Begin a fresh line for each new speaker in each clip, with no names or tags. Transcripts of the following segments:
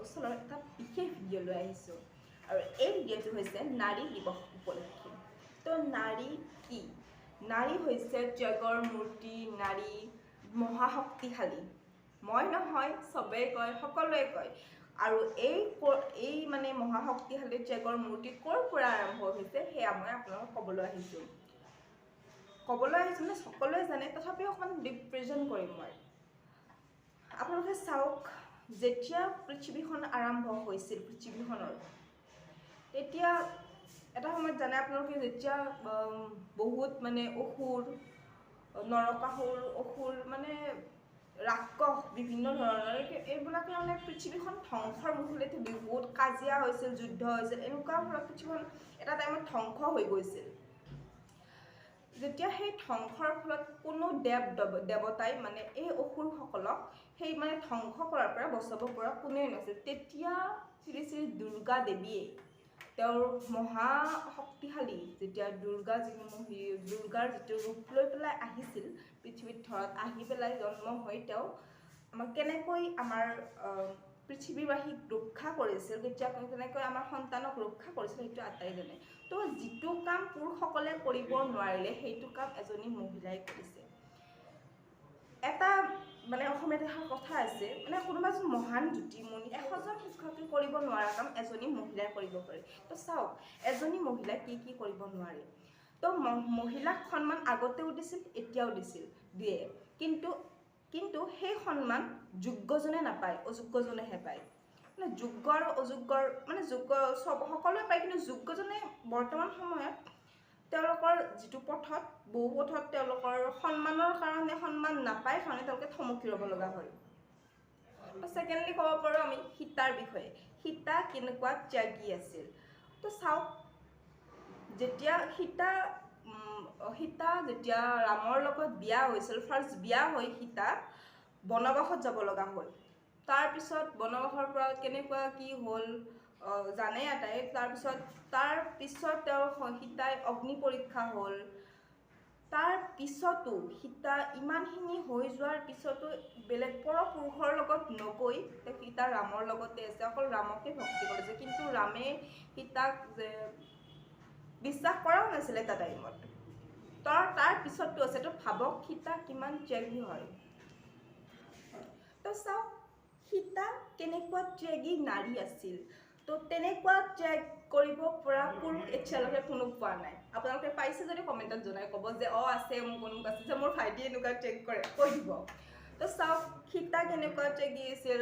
ওচৰত এটা বিশেষ ভিডিঅ' লৈ আহিছোঁ আৰু এই ভিডিঅ'টো হৈছে নাৰী দিৱস উপলক্ষে। তো নাৰী কি? নাৰী হৈছে ত্যাগৰ মূৰ্তি, নাৰী মহাশক্তিশালী। মই নহয়, চবেই কয়, সকলোৱে কয়। আৰু এই মানে মহাশক্তিশালী ত্যাগৰ মূৰ্তি ক'ৰ পৰা আৰম্ভ হৈছে সেয়া মই আপোনালোকক ক'বলৈ আহিছোঁ মানে সকলোৱে জানে, তথাপিও অকণমান ৰিপ্ৰেজেণ্ট কৰিম মই। আপোনালোকে চাওক, যেতিয়া পৃথিৱীখন আৰম্ভ হৈছিল পৃথিৱীখনৰ, তেতিয়া এটা সময়ত জানে আপোনালোকে, যেতিয়া বহুত মানে অসুৰ, অসুৰ মানে ৰাক্ষস বিভিন্ন ধৰণৰ এইবিলাকে মানে পৃথিৱীখন ধ্বংসৰ মুখলৈ বহুত কাজিয়া হৈছিল, যুদ্ধ হৈছিল, এনেকুৱা ফলত পৃথিৱীখন এটা টাইমত ধ্বংস হৈ গৈছিল। যেতিয়া সেই ধ্বংসৰ ফলত কোনো দেৱতাই মানে এই অসুৰসকলক সেই মানে ধ্বংস কৰাৰ পৰা বচাব পৰা কোনেও নাছিল, তেতিয়া শ্ৰী শ্ৰী দুৰ্গা দেৱীয়ে তেওঁৰ মহাশক্তিশালী যেতিয়া দুৰ্গাৰ যিটো ৰূপ লৈ পেলাই আহিছিল পৃথিৱীত, ধৰাত আহি পেলাই জন্ম হৈ তেওঁ আমাক কেনেকৈ আমাৰ পৃথিৱীবাসীক ৰক্ষা কৰিছিল, কেনেকৈ আমাৰ সন্তানক ৰক্ষা কৰিছিল, সেইটো আটাই জানে। তো যিটো কাম পুৰুষসকলে কৰিব নোৱাৰিলে সেইটো কাম এজনী মহিলাই কৰিছে। এটা মানে অসমীয়াত এষাৰ কথা আছে, মানে কোনোবা এজন মহান জ্যোতিমণি, 100জন শিক্ষকে কৰিব নোৱাৰা কাম এজনী মহিলাই কৰিব পাৰে। তো চাওক, এজনী মহিলাই কি কি কৰিব নোৱাৰে। তো মহিলাক সন্মান আগতেও দিছিল, এতিয়াও দিয়ে, কিন্তু সেই সন্মান যোগ্যজনে নাপায়, অযোগ্যজনেহে পায়। মানে যোগ্য আৰু অযোগ্যৰ মানে সকলোৱে পায়, কিন্তু যোগ্যজনে বৰ্তমান সময়ত তেওঁলোকৰ যিটো বহু পথত তেওঁলোকৰ সন্মানৰ কাৰণে সন্মান নাপায়, কাৰণে তেওঁলোকে থমকি ৰ'ব লগা হয়। ছেকেণ্ডলি ক'ব পাৰোঁ আমি সীতাৰ বিষয়ে। সীতা কেনেকুৱা ত্যাগী আছিল। তো চাওক, যেতিয়া সীতা যেতিয়া ৰামৰ লগত বিয়া হৈছিল, ফাৰ্ষ্ট বিয়া হৈ সীতা বনবাসত যাব লগা হ'ল। তাৰপিছত বনবাসৰ পৰা কেনেকুৱা কি হ'ল জানে আটাই। তাৰপিছত তেওঁৰ সীতাই অগ্নি পৰীক্ষা হ'ল। তাৰ পিছতো সীতা ইমানখিনি হৈ যোৱাৰ পিছতো বেলেগ পৰপুৰুষৰ লগত নগৈ সীতা ৰামৰ লগতে আছে, অকল ৰামকে ভক্তি কৰিছে। কিন্তু ৰামে সীতাক বিশ্বাস কৰাও নাছিলে এটা টাইমত। তাৰ পিছতো আছে। তো ভাবক সীতা কিমান ত্যাগী হয়। তো চাওক, সীতা কেনেকুৱা ত্যাগী নাৰী আছিল। তো তেনেকুৱা ত্যাগ কৰিব পৰা পুৰুষ এতিয়ালৈকে কোনো পোৱা নাই। আপোনালোকে পাইছে যদি কমেণ্টত জনাই ক'ব যে আছে, মোক এনেকুৱা আছে, যে মোৰ ভাইটি এনেকুৱা ত্যাগ কৰে, কৈ দিব। তো চাওক, সীতা কেনেকুৱা ত্যাগী আছিল।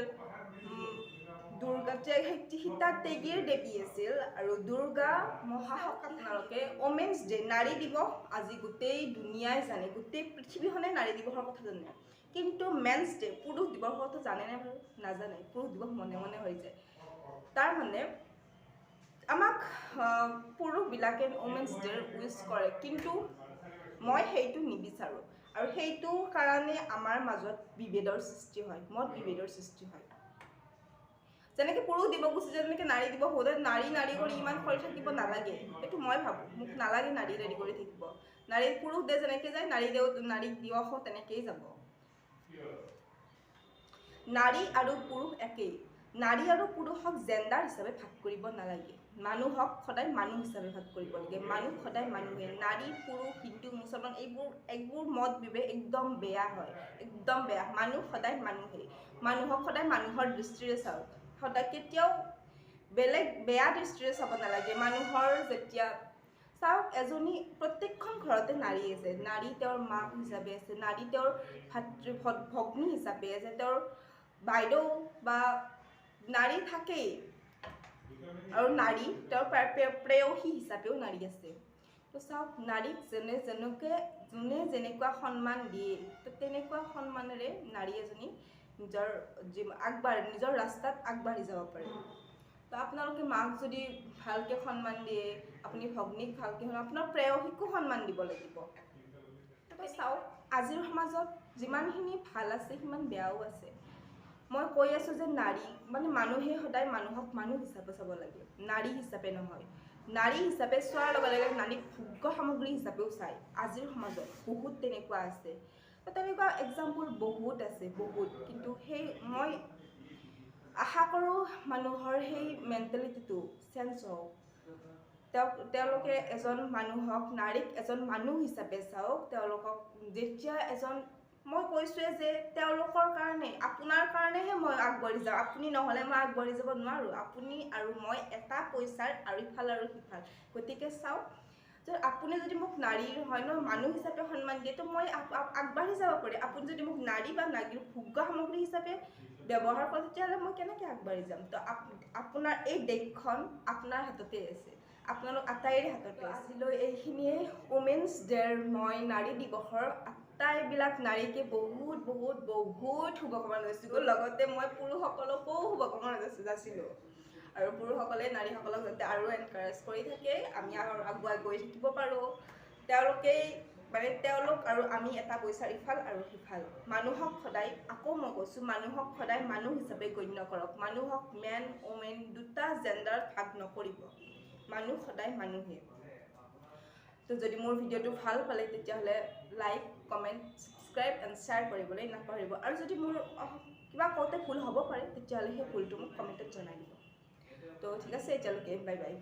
সীতা ত্যাগীৰ দেৱী আছিল, আৰু দুৰ্গা মহাশক্তি। আপোনালোকে ওমেন্স ডে, নাৰী দিৱস আজি গোটেই দুনিয়াই জানে, গোটেই পৃথিৱীখনে নাৰী দিৱসৰ কথা জানে। কিন্তু মেন্স ডে, পুৰুষ দিৱসৰ কথা জানেনে বাৰু? নাজানে। পুৰুষ দিৱস মনে মনে হৈ যায়। তাৰ মানে আমাক পুৰুষবিলাকে ওমেন্স ডেৰ উইচ কৰে, কিন্তু মই সেইটো নিবিচাৰোঁ। আৰু সেইটো কাৰণে আমাৰ মাজত বিভেদৰ সৃষ্টি হয়, মত বিভেদৰ সৃষ্টি হয়। যেনেকৈ পুৰুষ দিৱস গুচি যায়, যেনেকৈ নাৰী দিৱস হ'লে নাৰী কৰি ইমান কৰি থাকিব নালাগে, সেইটো মই ভাবোঁ। মোক নালাগে নাৰী কৰি থাকিব। পুৰুষ ডে যেনেকৈ যায়, নাৰী দিৱসো তেনেকেই যাব। নাৰী আৰু পুৰুষ একেই। নাৰী আৰু পুৰুষক জেণ্ডাৰ হিচাপে ভাগ কৰিব নালাগে। মানুহক সদায় মানুহ হিচাপে ভাগ কৰিব লাগে। মানুহ সদায় মানুহে। নাৰী, পুৰুষ, হিন্দু, মুছলমান এইবোৰ মত বিভেদ একদম বেয়া হয়, একদম বেয়া। মানুহ সদায় মানুহেই। মানুহক সদায় মানুহৰ দৃষ্টিৰে চাওক, সদায় কেতিয়াও বেলেগ বেয়া দৃষ্টিৰে চাব নালাগে। মানুহৰ যেতিয়া চাওক, প্ৰত্যেকখন ঘৰতে নাৰী আছে। নাৰী তেওঁৰ মাক হিচাপে আছে, নাৰী তেওঁৰ ভগ্নী হিচাপে আছে, তেওঁৰ বাইদেউ বা নাৰী থাকেই। আৰু নাৰী তেওঁৰ প্ৰেয়সী হিচাপেও নাৰী আছে। তো চাওক, নাৰীক যোনে যেনেকুৱা সন্মান দিয়ে, তো তেনেকুৱা সন্মানেৰে নাৰী এজনী নিজৰ ৰাস্তাত আগবাঢ়ি যাব পাৰে। তো আপোনালোকে মাক যদি ভালকৈ সন্মান দিয়ে, আপুনি ভগ্নীক ভালকৈ আপোনাৰ প্ৰেয়সীকো সন্মান দিব লাগিব। তো চাওক, আজিৰ সমাজত যিমানখিনি ভাল আছে সিমান বেয়াও আছে। মই কৈ আছোঁ যে নাৰী মানে মানুহে সদায় মানুহক মানুহ হিচাপে চাব লাগে, নাৰী হিচাপে নহয়। নাৰী হিচাপে চোৱাৰ লগে লগে নাৰীক ভোগ্য সামগ্ৰী হিচাপেও চায়। আজিৰ সমাজত বহুত তেনেকুৱা আছে। তেনেকুৱা এক্সাম্পল বহুত আছে, বহুত। কিন্তু আশা কৰোঁ মানুহৰ সেই মেণ্টেলিটিটো চেঞ্জ হওক, তেওঁলোকে এজন মানুহক, নাৰীক এজন মানুহ হিচাপে চাওক। তেওঁলোকক যেতিয়া মই কৈছোঁৱে যে তেওঁলোকৰ কাৰণে, আপোনাৰ কাৰণেহে মই আগবাঢ়ি যাওঁ, আপুনি নহ'লে মই আগবাঢ়ি যাব নোৱাৰোঁ। আপুনি আৰু মই এটা পইচাৰ আৰু ইফাল আৰু সিফাল। গতিকে চাওক, যে আপুনি যদি মোক নাৰী হয় ন, মানুহ হিচাপে সন্মান দিয়ে, তো মই আগবাঢ়ি যাব পাৰি। আপুনি যদি মোক নাৰী বা নাৰীৰ ভোগ্য সামগ্ৰী হিচাপে ব্যৱহাৰ কৰে, তেতিয়াহ'লে মই কেনেকৈ আগবাঢ়ি যাম? তো আপোনাৰ এই দেশখন আপোনাৰ হাততে আছে, আপোনালোক আটাইৰে হাততে আছে। আজিলৈ এইখিনিয়ে উমেন্স ডে'ৰ মই নাৰী দিৱসৰ আটাইবিলাক নাৰীকে বহুত বহুত বহুত শুভকামনা জনাইছোঁ। লগতে মই পুৰুষসকলকো শুভকামনা যাচিলোঁ। আৰু পুৰুষসকলে নাৰীসকলক যাতে আৰু এনকাৰেজ কৰি থাকে, আমি আৰু আগুৱাই গৈ থাকিব পাৰোঁ। তেওঁলোক আৰু আমি এটা পইচাৰ ইফাল আৰু সিফাল। মানুহক সদায়, আকৌ মই কৈছোঁ, মানুহক সদায় মানুহ হিচাপে গণ্য কৰক। মানুহক মেন ওমেন দুটা জেণ্ডাৰত ভাগ নকৰিব। মানুহ সদায় মানুহেই। তো যদি মোৰ ভিডিঅ'টো ভাল পালে, তেতিয়াহ'লে like, comment, subscribe and share কৰিবলৈ নাপাহৰিব। আৰু যদি মোৰ কিবা কওঁতে ভুল হ'ব পাৰে, তেতিয়াহ'লে সেই ভুলটো মোক কমেণ্টত জনাই দিব। তো ঠিক আছে, এতিয়ালৈকে বাই বাই।